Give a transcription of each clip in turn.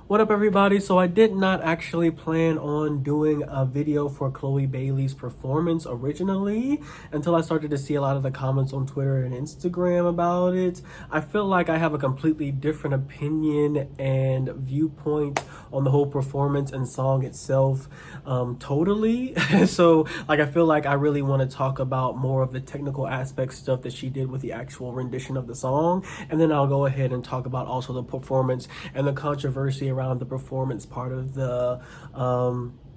What up, everybody? So I did not actually plan on doing a video for Chloe Bailey's performance originally until I started to see a lot of the comments on Twitter and Instagram about it. I feel like I have a completely different opinion and viewpoint on the whole performance and song itself, totally. So like I feel like I really want to talk about more of the technical aspect stuff that she did with the actual rendition of the song, and then I'll go ahead and talk about also the performance and the controversy around the performance part of the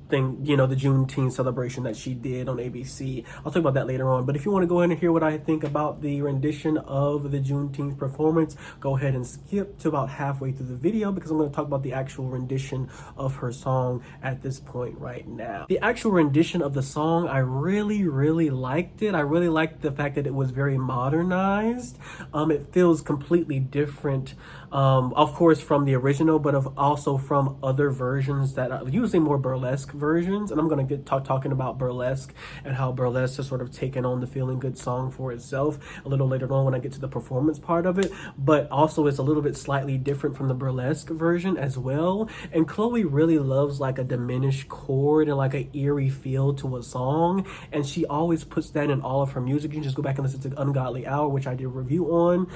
thing, the Juneteenth celebration that she did on ABC. I'll talk about that later on. But if you want to go ahead and hear what I think about the rendition of the Juneteenth performance, go ahead and skip to about halfway through the video because I'm going to talk about the actual rendition of her song at this point right now. The actual rendition of the song, I really liked it. I really liked the fact that it was very modernized. It feels completely different, of course, from the original, but also from other versions that are usually more burlesque versions. And I'm going to get talking about burlesque and how burlesque has sort of taken on the Feeling Good song for itself a little later on when I get to the performance part of it. But also it's a little bit slightly different from the burlesque version as well. And Chloe really loves like a diminished chord and like an eerie feel to a song, and she always puts that in all of her music. You can just go back and listen to Ungodly Hour, which I did a review on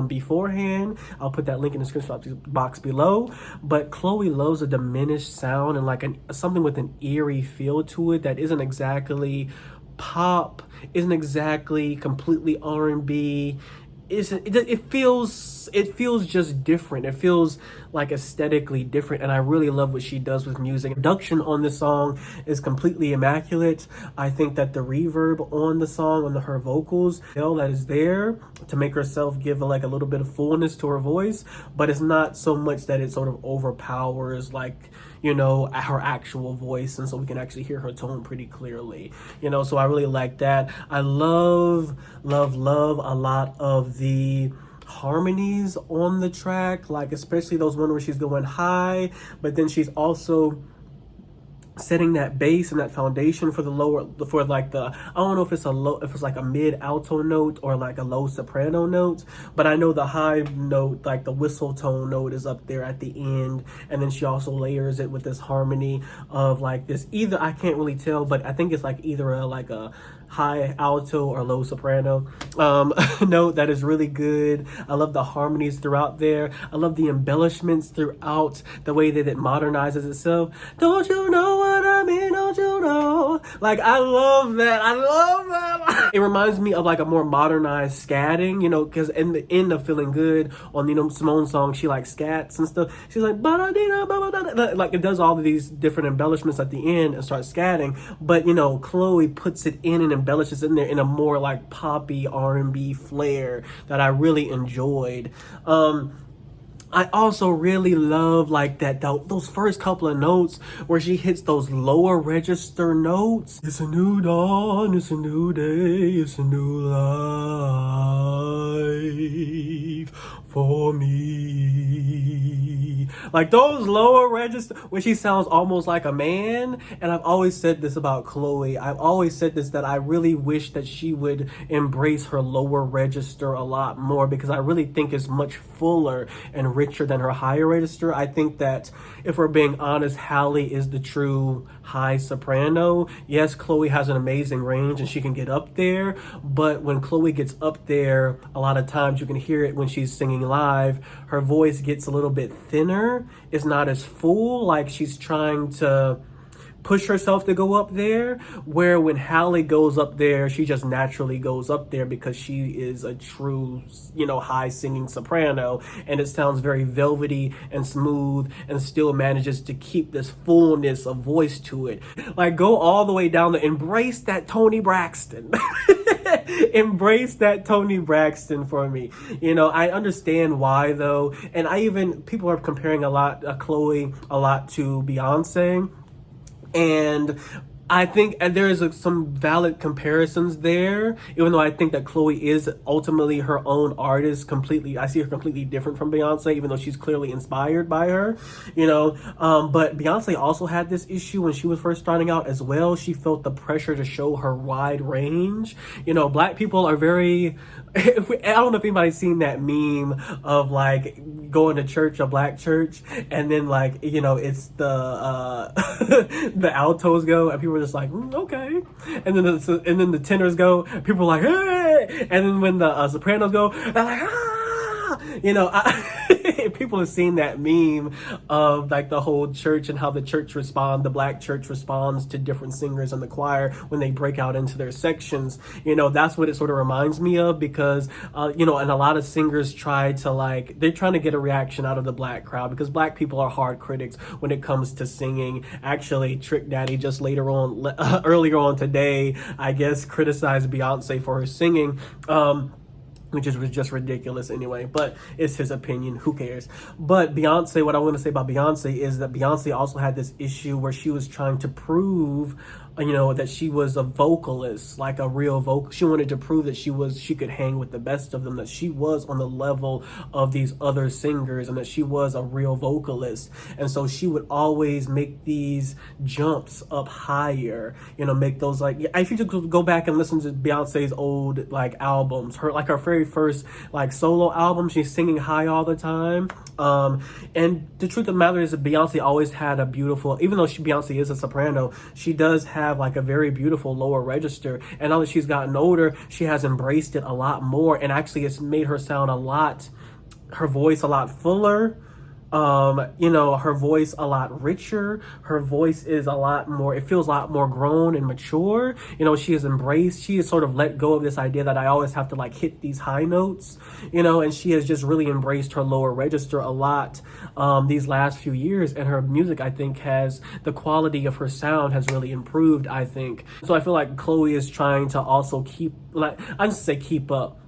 beforehand. I'll put that link in the description box below. But Chloe loves a diminished sound and like something with an eerie feel to it that isn't exactly pop, isn't exactly completely R&B. It feels just different. It feels like aesthetically different, and I really love what she does with music. Production on this song is completely immaculate. I think that the reverb on the song, on her vocals, that is there to make herself give like a little bit of fullness to her voice, but it's not so much that it sort of overpowers like her actual voice, and so we can actually hear her tone pretty clearly. So I really like that. I love a lot of the harmonies on the track, like especially those ones where she's going high, but then she's also setting that base and that foundation for the lower, for like the, I don't know if it's like a mid alto note or like a low soprano note, but I know the high note, like the whistle tone note, is up there at the end, and then she also layers it with this harmony of like this, either, I can't really tell, but I think it's like either a high alto or low soprano note that is really good. I love the harmonies throughout there. I love the embellishments throughout, the way that it modernizes itself. Don't you know what I mean? Don't you know? Like, I love that. It reminds me of like a more modernized scatting, because in the end of Feeling Good on Simone's song, she like scats and stuff. She's like like it does all of these different embellishments at the end and starts scatting, but Chloe puts it in and embellishes in there in a more like poppy R&B flair that I really enjoyed. I also really love like those first couple of notes where she hits those lower register notes. It's a new dawn, it's a new day, it's a new life for me. Like those lower register where she sounds almost like a man. And I've always said this about Chloe. I've always said this, that I really wish that she would embrace her lower register a lot more, because I really think it's much fuller and richer than her higher register. I think that if we're being honest, Halle is the true high soprano. Yes, Chloe has an amazing range and she can get up there, but when Chloe gets up there, a lot of times you can hear it when she's singing live, her voice gets a little bit thinner. It's not as full, like she's trying to push herself to go up there, where when Halle goes up there, she just naturally goes up there because she is a true, high singing soprano, and it sounds very velvety and smooth and still manages to keep this fullness of voice to it. Like, go all the way down there, embrace that Toni Braxton. Embrace that Toni Braxton for me. I understand why though, and people are comparing Chloe a lot to Beyonce. And I think there is some valid comparisons there, even though I think that Chloe is ultimately her own artist completely. I see her completely different from Beyonce, even though she's clearly inspired by her, you know. But Beyonce also had this issue when she was first starting out as well. She felt the pressure to show her wide range. You know, black people are very, I don't know if anybody's seen that meme of like going to church, a black church, and then like, you know, it's the altos go and people are just like, okay, and then the tenors go, people are like, hey, and then when the sopranos go, they're like, ah, you know. People have seen that meme of like the whole church and how the black church responds to different singers in the choir when they break out into their sections. You know, that's what it sort of reminds me of, because you know, and a lot of singers try to like, they're trying to get a reaction out of the black crowd, because black people are hard critics when it comes to singing. Actually, Trick Daddy just earlier on today, I guess, criticized Beyonce for her singing. Which was just ridiculous anyway, but it's his opinion, who cares. But Beyonce, what I want to say about Beyonce is that Beyonce also had this issue where she was trying to prove, you know, that she was a vocalist, like a real vocal. She wanted to prove that she could hang with the best of them, that she was on the level of these other singers, and that she was a real vocalist. And so she would always make these jumps up higher, you know, make those, like, if you just go back and listen to Beyonce's old like albums, her very first like solo album, she's singing high all the time. And the truth of the matter is that Beyonce always had a beautiful, even though Beyonce is a soprano, she does have like a very beautiful lower register. And now that she's gotten older, she has embraced it a lot more, and actually it's made her sound her voice a lot fuller. You know, her voice a lot richer. Her voice is a lot more, it feels a lot more grown and mature. You know, she has sort of let go of this idea that I always have to like hit these high notes, you know, and she has just really embraced her lower register a lot these last few years. And her music, I think, the quality of her sound has really improved, I think. So I feel like Chloe is trying to also keep up,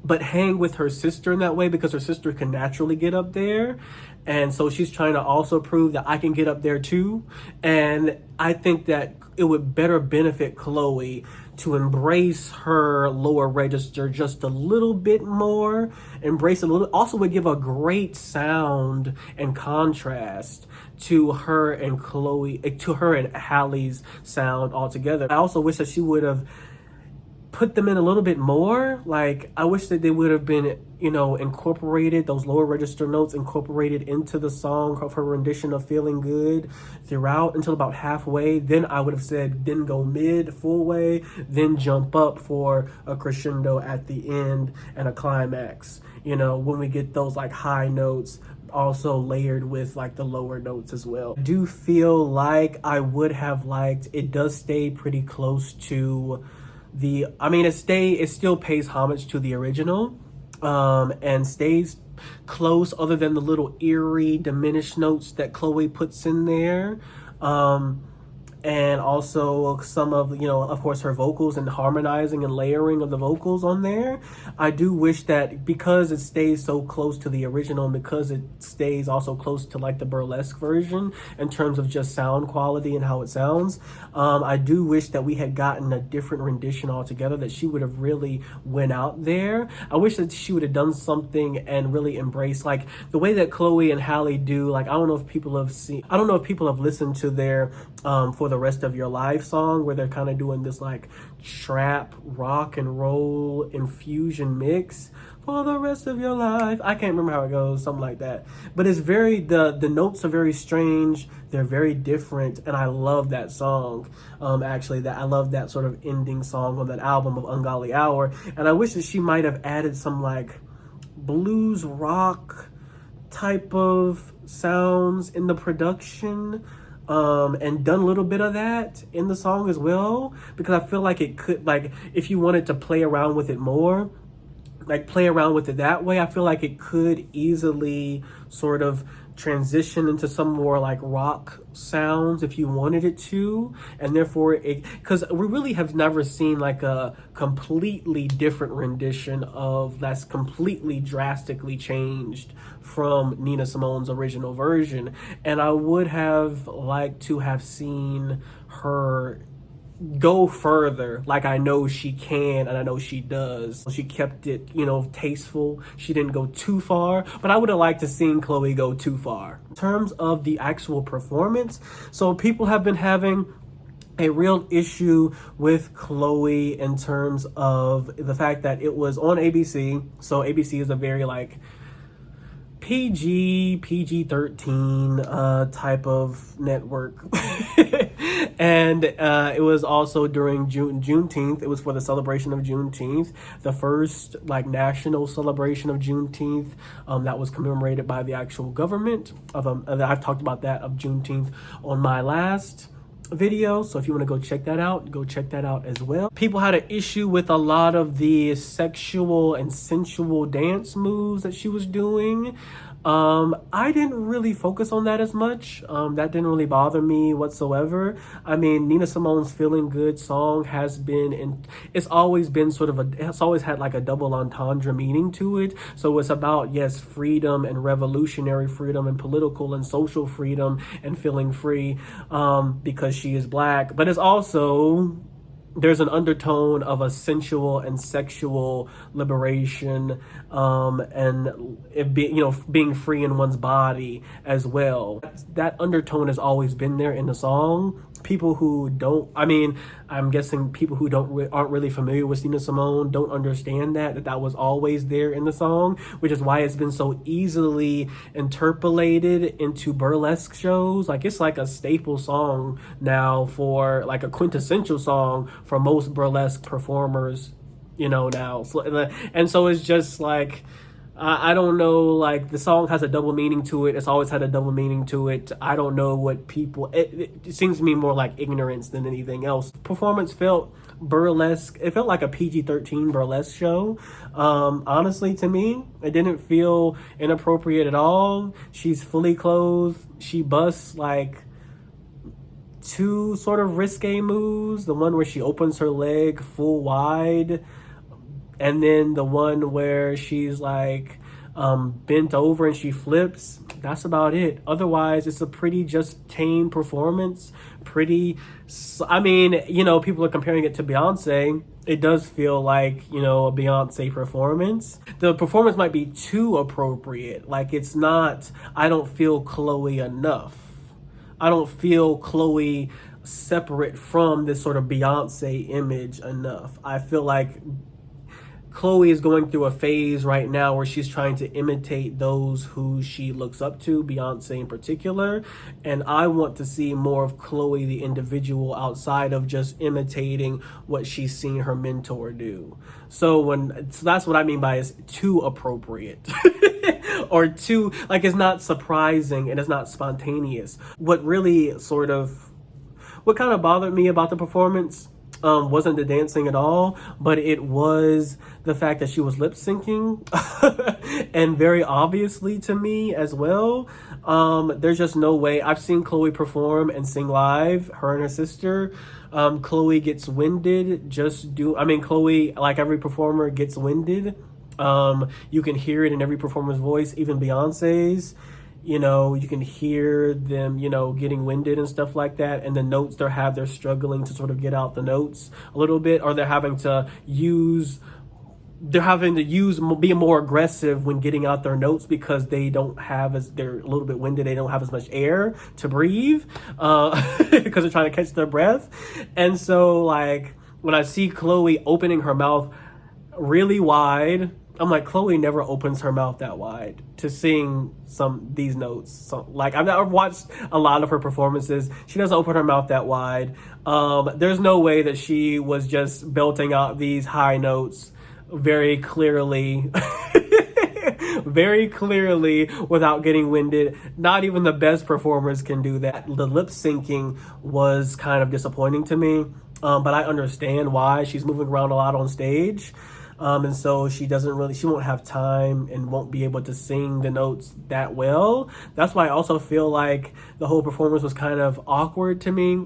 but hang with her sister in that way, because her sister can naturally get up there. And so she's trying to also prove that I can get up there too. And I think that it would better benefit Chloe to embrace her lower register just a little bit more, also would give a great sound and contrast to her and Halle's sound altogether. I also wish that she would have put them in a little bit more. Like, I wish that they would have been, you know, incorporated, those lower register notes incorporated into the song of her rendition of Feeling Good throughout until about halfway. Then I would have said, then go mid, full way, then jump up for a crescendo at the end and a climax. You know, when we get those like high notes also layered with like the lower notes as well. I do feel like I would have liked, it does stay pretty close to it still pays homage to the original, and stays close, other than the little eerie diminished notes that Chloe puts in there. And also some of, you know, of course, her vocals and harmonizing and layering of the vocals on there. I do wish that, because it stays so close to the original, and because it stays also close to like the burlesque version in terms of just sound quality and how it sounds, I do wish that we had gotten a different rendition altogether, that she would have really went out there. I wish that she would have done something and really embraced, like the way that Chloe and Halle do. Like, I don't know if people have listened to their For the Rest of Your Life song, where they're kind of doing this like trap rock and roll infusion mix. For the rest of your life, I can't remember how it goes, something like that, but it's very, the notes are very strange, they're very different, and I love that song. I love that sort of ending song on that album of Ungodly Hour. And I wish that she might have added some like blues rock type of sounds in the production, and done a little bit of that in the song as well, because I feel like it could, like, if you wanted to play around with it more, like play around with it that way, I feel like it could easily sort of transition into some more like rock sounds if you wanted it to, and therefore it, because we really have never seen like a completely different rendition of that's completely drastically changed from Nina Simone's original version. And I would have liked to have seen her go further, like I know she can and I know she does. She kept it, you know, tasteful. She didn't go too far, but I would have liked to seen Chloe go too far. In terms of the actual performance, so people have been having a real issue with Chloe in terms of the fact that it was on ABC. So ABC is a very like PG-13 type of network. And it was also during Juneteenth. It was for the celebration of Juneteenth, the first like national celebration of Juneteenth that was commemorated by the actual government. I've talked about that of Juneteenth on my last video, so if you want to go check that out as well. People had an issue with a lot of the sexual and sensual dance moves that she was doing. I didn't really focus on that as much. That didn't really bother me whatsoever. I mean, Nina Simone's Feeling Good song has been it's always been sort of it's always had like a double entendre meaning to it. So it's about, yes, freedom and revolutionary freedom and political and social freedom and feeling free, because she is Black, but it's also, there's an undertone of a sensual and sexual liberation, and it be, you know, being free in one's body as well. That undertone has always been there in the song. People who don't, I mean, I'm guessing people who aren't really familiar with Nina Simone don't understand that was always there in the song, which is why it's been so easily interpolated into burlesque shows. Like, it's like a staple song now, for like a quintessential song for most burlesque performers, you know, now. And so it's just like, I don't know, like, the song has a double meaning to it. It's always had a double meaning to it. I don't know what people, it seems to me more like ignorance than anything else. Performance felt burlesque. It felt like a PG-13 burlesque show. Honestly, to me, it didn't feel inappropriate at all. She's fully clothed. She busts like two sort of risque moves. The one where she opens her leg full wide, and then the one where she's like bent over and she flips. That's about it. Otherwise, it's a pretty just tame performance. I mean, you know, people are comparing it to Beyonce. It does feel like, you know, a Beyonce performance. The performance might be too appropriate. Like, it's not, I don't feel Chloe enough. I don't feel Chloe separate from this sort of Beyonce image enough. I feel like Chloe is going through a phase right now where she's trying to imitate those who she looks up to, Beyonce in particular. And I want to see more of Chloe, the individual, outside of just imitating what she's seen her mentor do. So that's what I mean by it's too appropriate. Or too, like, it's not surprising and it's not spontaneous. What kind of bothered me about the performance wasn't the dancing at all, but it was the fact that she was lip syncing, and very obviously to me as well. There's just no way. I've seen Chloe perform and sing live, her and her sister. Chloe gets winded. Chloe, like every performer, gets winded. You can hear it in every performer's voice, even Beyonce's. You know, you can hear them, you know, getting winded and stuff like that. And the notes they're struggling to sort of get out the notes a little bit, or they're having to be more aggressive when getting out their notes because they're a little bit winded. They don't have as much air to breathe, because they're trying to catch their breath. And so, like, when I see Chloe opening her mouth really wide, I'm like, Chloe never opens her mouth that wide to sing these notes. So, like, I've watched a lot of her performances. She doesn't open her mouth that wide. There's no way that she was just belting out these high notes very clearly, very clearly without getting winded. Not even the best performers can do that. The lip syncing was kind of disappointing to me, but I understand why. She's moving around a lot on stage. And so she won't have time and won't be able to sing the notes that well. That's why I also feel like the whole performance was kind of awkward to me.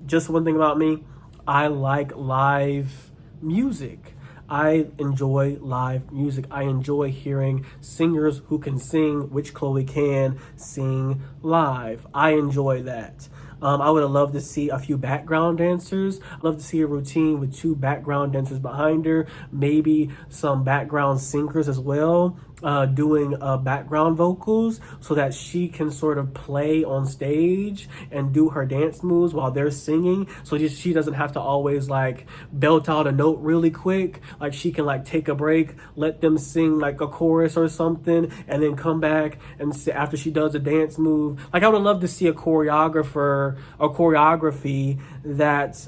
Just one thing about me, I like live music. I enjoy live music. I enjoy hearing singers who can sing, which Chloe can sing live. I enjoy that. I would have loved to see a few background dancers. I'd love to see a routine with 2 background dancers behind her, maybe some background singers as well, doing background vocals so that she can sort of play on stage and do her dance moves while they're singing. So she doesn't have to always like belt out a note really quick. Like she can like take a break, let them sing like a chorus or something, and then come back and after she does a dance move. Like I would love to see a choreography that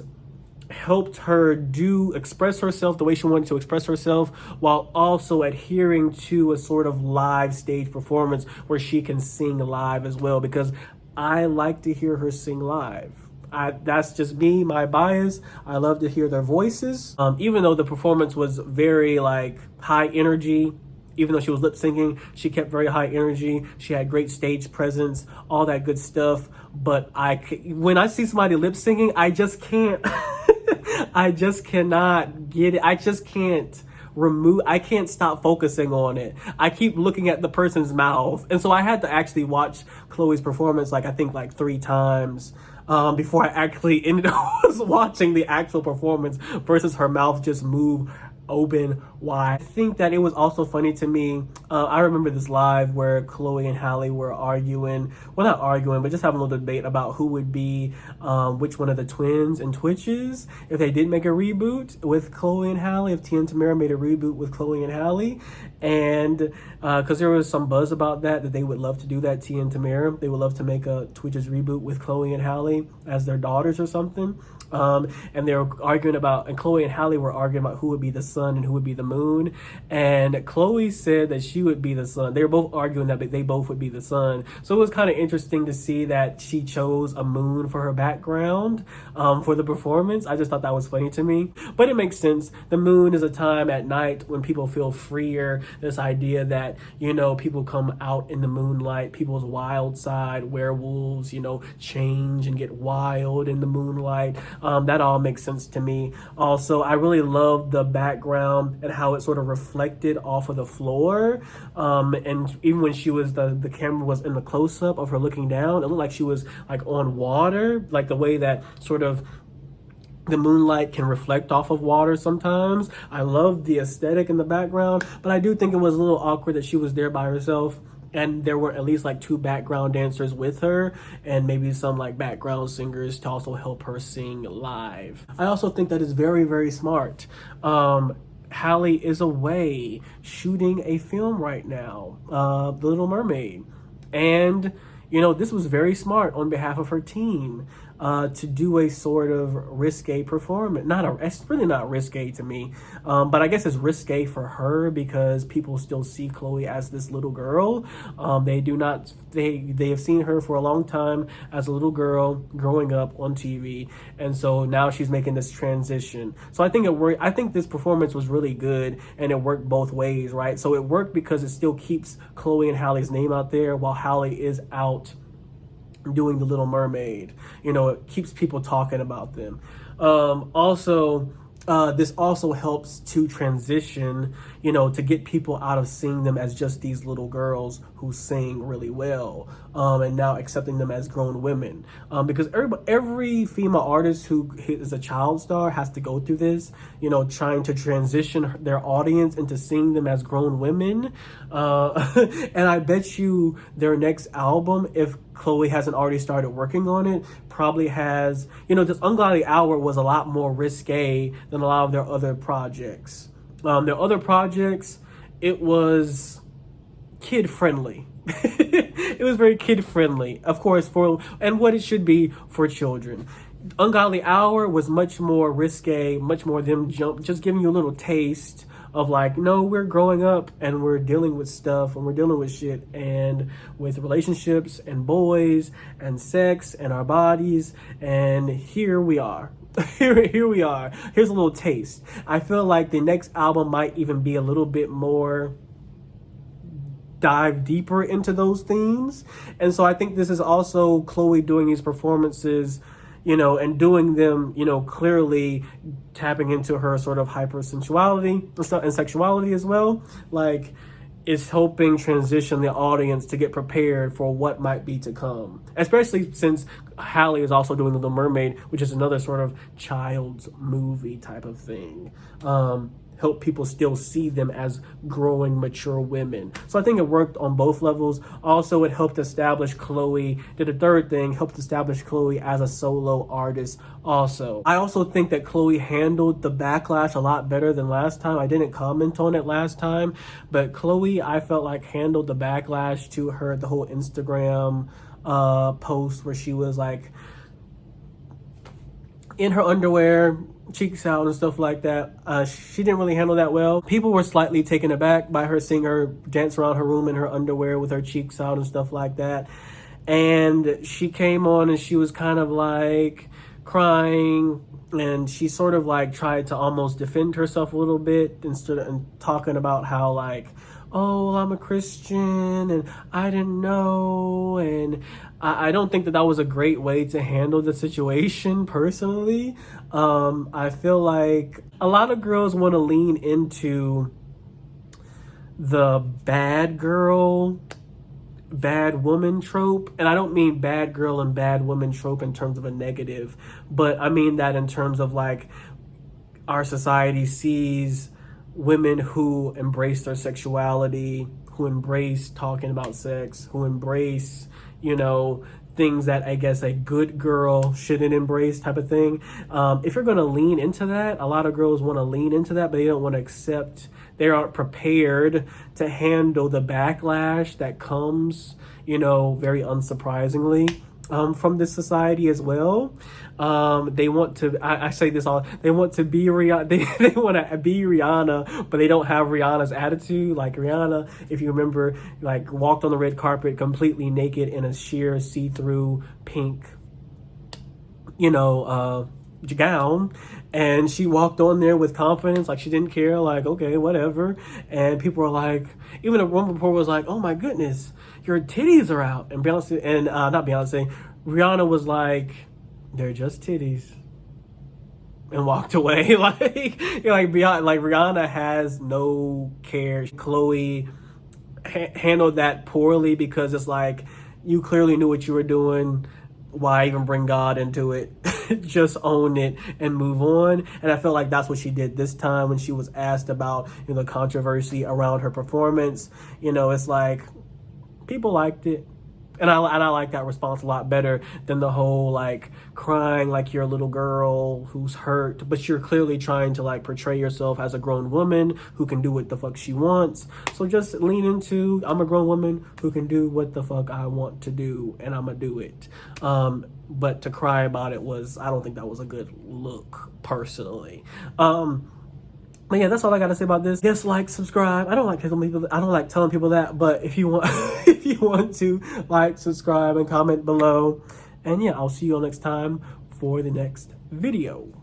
helped her express herself the way she wanted to express herself, while also adhering to a sort of live stage performance where she can sing live as well, because I like to hear her sing live. That's just me, my bias. I love to hear their voices. Even though the performance was very like high energy, even though she was lip syncing, she kept very high energy. She had great stage presence, all that good stuff. But when I see somebody lip syncing, I just can't. I just cannot get it. I can't stop focusing on it. I keep looking at the person's mouth. And so I had to actually watch Chloe's performance I think 3 times before I actually ended up watching the actual performance versus her mouth just move open wide. I think that it was also funny to me. I remember this live where Chloe and Halle were arguing. Well, not arguing, but just having a little debate about who would be which one of the twins and Twitches if they did make a reboot with Chloe and Halle, if Tia and Tamera made a reboot with Chloe and Halle. And because there was some buzz about that they would love to do that, Tia and Tamera. They would love to make a Twitches reboot with Chloe and Halle as their daughters or something. And they were arguing and Chloe and Halle were arguing about who would be the sun and who would be the moon. And Chloe said that she would be the sun. They were both arguing that they both would be the sun. So it was kind of interesting to see that she chose a moon for her background for the performance. I just thought that was funny to me. But it makes sense. The moon is a time at night when people feel freer. This idea that, people come out in the moonlight, people's wild side, werewolves, change and get wild in the moonlight. That all makes sense to me. Also, I really loved the background and how it sort of reflected off of the floor. And even when she was, the camera was in the close-up of her looking down, it looked like she was like on water, like the way that sort of the moonlight can reflect off of water sometimes. I love the aesthetic in the background, but I do think it was a little awkward that she was there by herself and there were at least 2 background dancers with her and maybe some background singers to also help her sing live. I also think that is very, very smart. Halle is away shooting a film right now, The Little Mermaid. And, this was very smart on behalf of her team to do a sort of risque performance. It's really not risque to me, but I guess it's risque for her because people still see Chloe as this little girl. They have seen her for a long time as a little girl growing up on TV, and so now she's making this transition. So I think it worked. I think this performance was really good, and it worked both ways, right? So it worked because it still keeps Chloe and Halle's name out there while Halle is out doing The Little Mermaid. It keeps people talking about them. This also helps to transition, to get people out of seeing them as just these little girls who sing really well, and now accepting them as grown women. Because every female artist who is a child star has to go through this, trying to transition their audience into seeing them as grown women. And I bet you their next album, if Chloe hasn't already started working on it, probably has, this Ungodly Hour was a lot more risque than a lot of their other projects. Their other projects, it was kid friendly. It was very kid friendly, of course, and what it should be for children. Ungodly Hour was much more risque, much more them just giving you a little taste of no, we're growing up and we're dealing with stuff and we're dealing with shit and with relationships and boys and sex and our bodies, and here we are. here we are. Here's a little taste. I feel like the next album might even be a little bit more dive deeper into those themes. And so I think this is also Chloe doing these performances, you know, and doing them, you know, clearly tapping into her sort of hypersensuality and sexuality as well. Like, is helping transition the audience to get prepared for what might be to come. Especially since Halle is also doing Little Mermaid, which is another sort of child's movie type of thing. Help people still see them as growing, mature women. So I think it worked on both levels. Also, it helped establish Chloe, did a third thing, helped establish Chloe as a solo artist also. I also think that Chloe handled the backlash a lot better than last time. I didn't comment on it last time, but Chloe, I felt like handled the backlash to her, the whole Instagram post where she was like in her underwear, cheeks out and stuff like that. She didn't really handle that well. People were slightly taken aback by her seeing her dance around her room in her underwear with her cheeks out and stuff like that. And she came on and she was kind of like crying, and she sort of like tried to almost defend herself a little bit instead of talking about how like, oh, well, I'm a Christian and I didn't know. And I don't think that that was a great way to handle the situation personally. I feel like a lot of girls want to lean into the bad girl, bad woman trope. And I don't mean bad girl and bad woman trope in terms of a negative, but I mean that in terms of like our society sees women who embrace their sexuality, who embrace talking about sex, who embrace, you know, things that I guess a good girl shouldn't embrace type of thing. If you're going to lean into that, a lot of girls want to lean into that, but they don't want to accept, they aren't prepared to handle the backlash that comes, you know, very unsurprisingly, from this society as well. They want to, I say this all, they want to be Rihanna, they want to be Rihanna, but they don't have Rihanna's attitude. Like Rihanna, if you remember, like walked on the red carpet completely naked in a sheer see-through pink, you know, gown, and she walked on there with confidence, like she didn't care, like, okay, whatever. And people were like, even one reporter was like, oh my goodness, your titties are out. And Beyonce, and not Beyonce, Rihanna was like, they're just titties, and walked away. Like, you're like, Beyonce, like Rihanna has no care. Chloe handled that poorly because it's like, you clearly knew what you were doing. Why even bring God into it? Just own it and move on. And I felt like that's what she did this time when she was asked about, you know, the controversy around her performance. You know, it's like people liked it. And I like that response a lot better than the whole like crying like you're a little girl who's hurt, but you're clearly trying to like portray yourself as a grown woman who can do what the fuck she wants. So just lean into, I'm a grown woman who can do what the fuck I want to do, and I'm gonna do it. But to cry about it was, I don't think that was a good look personally. But yeah, that's all I gotta say about this. Yes, like, subscribe. I don't like telling people that, but if you want, if you want to, like, subscribe, and comment below. And yeah, I'll see you all next time for the next video.